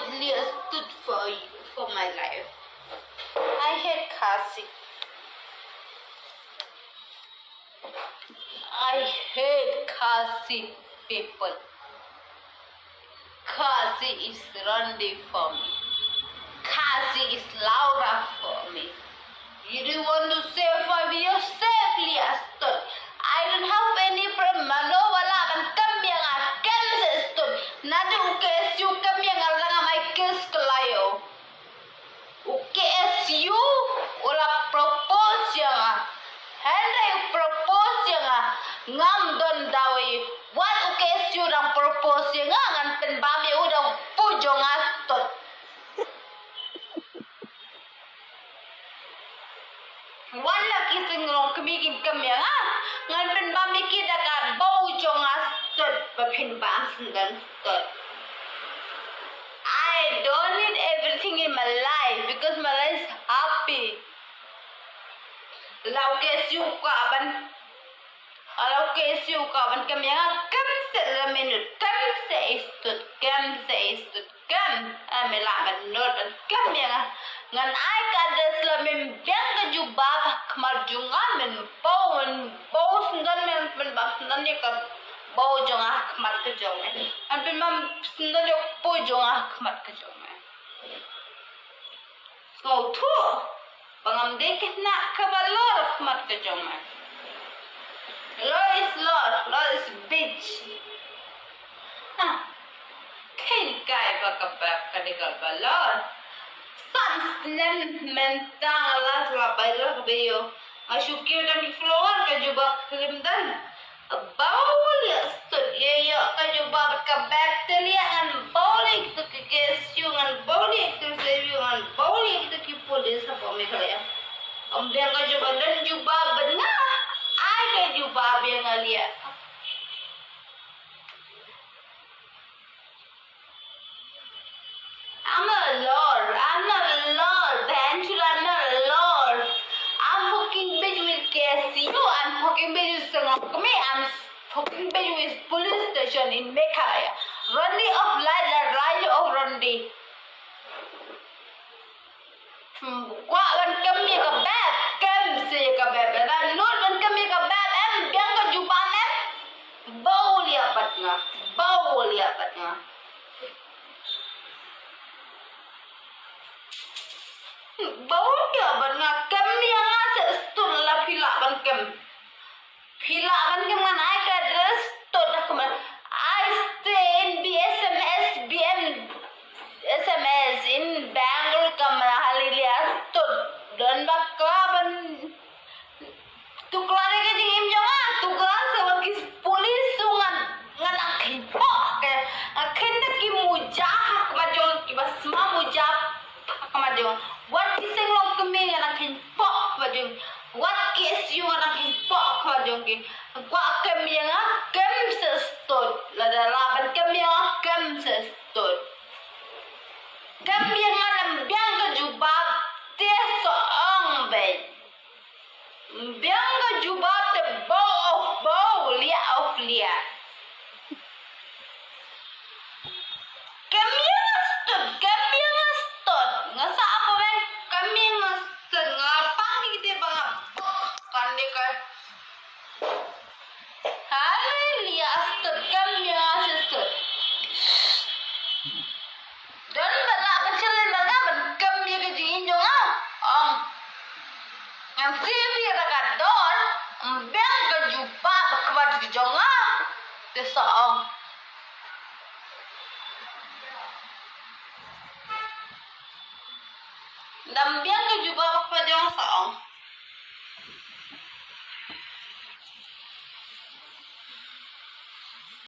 totally stood for my life. I hate Kasi. I hate Kasi people. Kasi is Randy for me. Kasi is Laura for me. You do want to save 5 years safely as stood. I don't have any problem. No, wala kan kami yang akan sestud. Nanti UKSU kami yang akan my kiss kelayo. UKSU ula propose yang hendak propose yang ngam don dawi. What UKSU dang propose yang ngan penbami udah pujong astud. Wala kising rong kemigin kami ngan penbami kita kan bau jong astud bapin bangsen dan stud. I don't need everything in my life because my life is happy. Lau kesu kaban kami kam se minute kam se istut kam amelaman not kam ngan ai ka desla min biang ka jubab khamar junga min bau sundan min sundan ni ka bau jonga khamar ka jonga an bin mam sundan yo po jonga khamar ka jonga so tu bangam de kitna ka balor khamar ka jonga Lord is bitch kain kai bakabak kadigal balor Sans mentang alas la bayar beyo. Asyuki udah di floor kajuba kelimdan. Baul ya stud ya kajuba ka bacteria ngan baulik tu kekesu ngan baulik tu seyu ngan baulik tu ki polis apa mekalaya. Ambil kajuba dan juba benar. Ai kajuba biang alia. I'm not a lord. I'm not a lord. I'm fucking bitch with KSU. I'm fucking bitch with Sangokame. I'm fucking bitch with police station in Meghalaya. Randy of light, the Raja of Randy. Wah, kan kami ke bab, kam se ke bab. Dan lord kan kami ke bab, biang ke jubah bau liat batnya. Bau dia banyak kami yang asal stul lah pilakan kem man I got dress stul dah keman I stay in SMS in Bangalore kamera halilia stul dan bakaban tukar ke jingim jangan tukar sebab kis polis sungan akin pok akin nak ki mujah kemajuan kibasma mujah kemajuan what kising long kami akin pok kemajuan what kis you akin pok kemajuan ki gua kami kem sestud lada laban kami kem sestud kami alam biang kejubab tiasong ben biang kejubab te bau lia kami stud ngasa apa ben kami stud ngapang kita bang kande ka halelia stud kami stud dan bala kecilin baga ben kami ke jingin jonga yang siapa dekat dor biang kejupa kebat ke jonga desaong dan biang kejupa